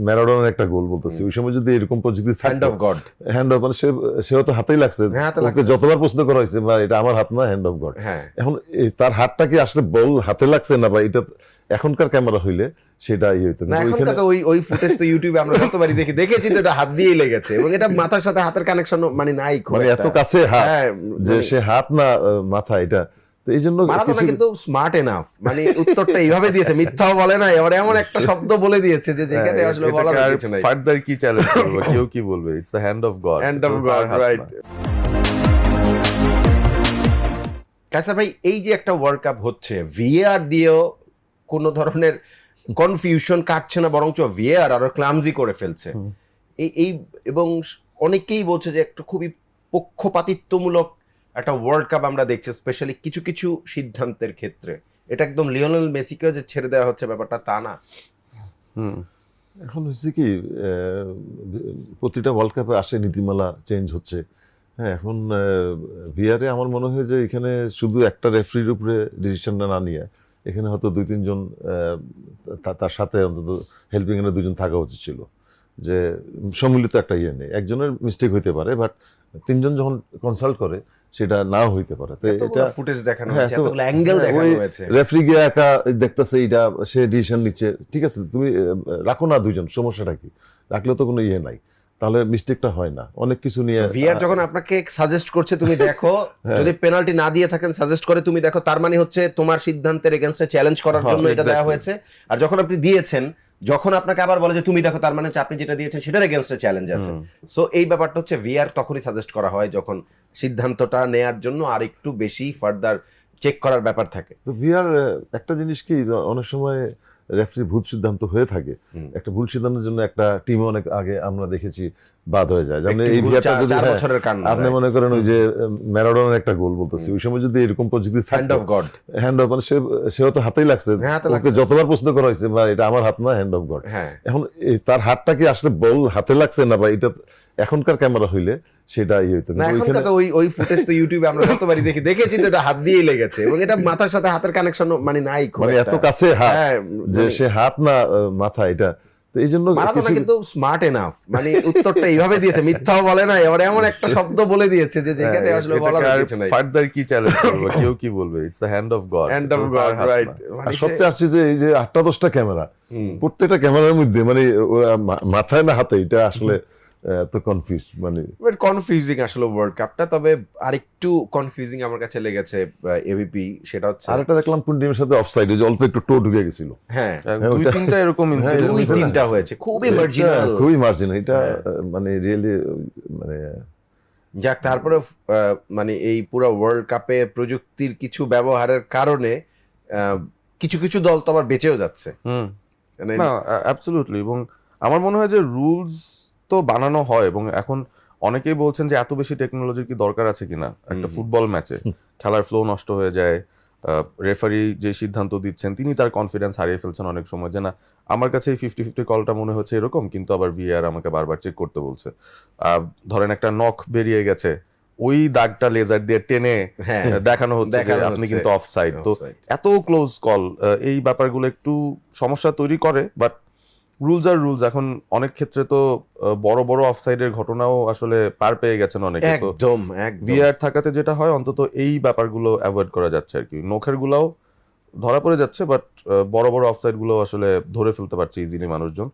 ম্যারাডোনার একটা গোল বলতেছি, ওই সময় যদি এরকম প্রযুক্তি hand of God, hand of মানে সেও তো হাতেই লাগছে, ওকে যতবার প্রশ্ন করা হয়েছে বা এটা আমার হাত না হ্যান্ড অফ গড, এখন তার হাতটা কি আসলে বল হাতে লাগছে না, বা এটা এখনকার ক্যামেরা হইলে সেটা ইয়ে হইতো, ওই ফুটেজ তো ইউটিউবে আমরা যতবারই দেখেছি তো এটা হাত দিয়েই লেগেছে, এবং এটা মাথার সাথে হাতের কানেকশন মানে নাই, মানে এত কাছে হাত যে সে হাত না মাথা, এটা এই জন্য মারাদোনা কিন্তু স্মার্ট এনাফ, মানে উত্তরটা এইভাবে দিয়েছে, মিথ্যাও বলে না, এবার এমন একটা শব্দ বলে দিয়েছে যে যেখানে আসলে বলার কিছু নাই। ফার্দার কি চ্যালেঞ্জ করবে, কেউ কি বলবে, it's the hand of God, hand of God, right. কাসা ভাই, এই যে একটা ওয়ার্ল্ড কাপ হচ্ছে, ভিএআর দিয়েও কোনো ধরনের কনফিউশন কাটছে না, বরঞ্চ ভিএআর আরো ক্লামজি করে ফেলছে এই, এবং অনেকেই বলছে যে একটা খুবই পক্ষপাতিত্বমূলক একটা ওয়ার্ল্ড কাপ আমরা দেখছি, স্পেশালি কিছু কিছু সিদ্ধান্তের ক্ষেত্রে। এটা একদম লিওনেল মেসিকেও যে ছেড়ে দেওয়া হচ্ছে ব্যাপারটা তা না। এখন হচ্ছে কি, প্রতিটা ওয়ার্ল্ড কাপে আসে নীতিমালা চেঞ্জ হচ্ছে। হ্যাঁ, এখন ভিআরে আমার মনে হয় যে এখানে শুধু একটা রেফারির উপরে ডিসিশনটা না নিয়ে এখানে হয়তো 2-3 জন তার সাথে অন্তত হেল্পিং এর 2 জন থাকা উচিত ছিল, যে সম্মিলিত একটা ইয়ে নেই, একজনের মিস্টেক হইতে পারে, বাট 3 জন যখন কনসাল্ট করে সেটা নাও হইতে পারে। তো এটা ফুটেজ দেখানো হয়েছে, এতগুলো অ্যাঙ্গেল দেখানো হয়েছে, রেফারি গিয়ে একা দেখতেছে, এটা সে ডিসিশন নিচ্ছে, ঠিক আছে তুমি রাখো না 2 জন, সমস্যাটা কি, রাখলে তো কোনো ইয়ে নাই, তাহলে মিস্টেকটা হয় না। অনেক কিছু নিয়ে ভিআর যখন আপনাকে সাজেস্ট করছে তুমি দেখো, যদি পেনাল্টি না দিয়ে থাকেন সাজেস্ট করে তুমি দেখো, তার মানে হচ্ছে তোমার সিদ্ধান্তের এগেইনস্টে চ্যালেঞ্জ করার জন্য এটা দেওয়া হয়েছে। আর যখন আপনি দিয়েছেন, যখন আপনাকে আবার বলে যে তুমি দেখো, তার মানে হচ্ছে আপনি যেটা দিয়েছেন সেটার এগেইনস্টে চ্যালেঞ্জ আছে। সো এই ব্যাপারটা হচ্ছে ভিআর তখনই সাজেস্ট করা হয় যখন সিদ্ধান্তটা নেয়ার জন্য আর একটু বেশি ফার্দার চেক করার ব্যাপার থাকে। তো ভিআর একটা জিনিস কি, অনেক সময় রেফারি ভুল সিদ্ধান্ত হয়ে থাকে, একটা ভুল সিদ্ধান্তের জন্য একটা টিম অনেক আগে আমরা দেখেছি বাদ হয়ে যায়। যেমন এই ভিআরটা যদি আপনি মনে করেন ওই যে ম্যারাডোনার একটা গোল বলতেছি, ওই সময় যদি এরকম প্রযুক্তি hand of God, hand of মানে সেও তো হাতেই লাগছে, ওকে যতবার প্রশ্ন করা হয়েছে বা এটা আমার হাত না হ্যান্ড অফ গড, এখন তার হাতটা কি আসলে বল হাতে লাগছে না, বা এটা এখনকার ক্যামেরা হইলে সেটা ইয়ে হইতো। ওই ফুটেজ তো ইউটিউবে আমরা যতবারই দেখেছি তো এটা হাত দিয়েই লেগেছে, এবং এটা মাথার সাথে হাতের কানেকশন মানে নাই, মানে এত কাছে হাত যে সে হাত না মাথা, এটা এই জন্য মারাদোনা কিন্তু স্মার্ট এনাফ, মানে উত্তরটা এইভাবে দিয়েছে, মিথ্যাও বলে না, এবার এমন একটা শব্দ বলে দিয়েছে যে যেখানে আসলে বলার কিছু নাই। ফার্দার কি চ্যালেঞ্জ করবে, কেউ কি বলবে, it's the hand of God, hand of God, right. সবচেয়ে আসছে যে এই যে 8টা-10টা ক্যামেরা, প্রত্যেকটা ক্যামেরার মধ্যে মানে মাথায় না হাতে, এটা আসলে এত কনফিউজ, মানে কনফিউজিং আসলে ওয়ার্ল্ড কাপটা। তবে আরেকটু কনফিউজিং আমার কাছে লেগেছে এবিপি, সেটা হচ্ছে আরেকটা দেখলাম কোন টিমের সাথে অফসাইডে যে অল্প একটু টো ঢুকে গেছিল। হ্যাঁ, 2-3টা এরকম ইনসিডেন্ট, 2-3টা হয়েছে, খুবই মার্জিনাল, খুবই মার্জিনাল, এটা মানে রিয়েলি মানে যাক। তারপরে মানে এই পুরো ওয়ার্ল্ড কাপে প্রযুক্তির কিছু ব্যবহারের কারণে কিছু কিছু দল তো আবার বেঁচেও যাচ্ছে। না, অ্যাবসলিউটলি। এবং আমার মনে হয় যে রুলস তো বানানো হয়, এবং এখন অনেকেই বলছেন যে এত বেশি টেকনোলজির কি দরকার আছে কিনা একটা ফুটবল ম্যাচে, খেলার ফ্লো নষ্ট হয়ে যায়, রেফারি যে সিদ্ধান্ত দিচ্ছেন তিনি তার কনফিডেন্স হারিয়ে ফেলছেন অনেক সময়, যে না আমার কাছে এই 50-50 কলটা মনে হচ্ছে এরকম, কিন্তু আবার ভিআর আমাকে বারবার চেক করতে বলছে। ধরেন একটা নখ বেরিয়ে গেছে, ওই দাগটা লেজার দিয়ে টেনে দেখানো হচ্ছে যে আপনি কিন্তু অফসাইড। তো এত ক্লোজ কল, এই ব্যাপারগুলো একটু সমস্যা তৈরি করে, বাট রুলস আর রুলস। এখন অনেক ক্ষেত্রে তো বড় বড় অফসাইডের ঘটনাও আসলে পার পেয়ে গেছেন অনেকে। একদম ভিআর থাকাতে যেটা হয়, অন্তত এই ব্যাপারগুলো অ্যাভয়েড করা যাচ্ছে আর কি। নখের গুলাও ধরা পড়ে যাচ্ছে, বাট বড় বড় অফসাইড গুলো আসলে ধরে ফেলতে পারছে ইজিলি মানুষজন।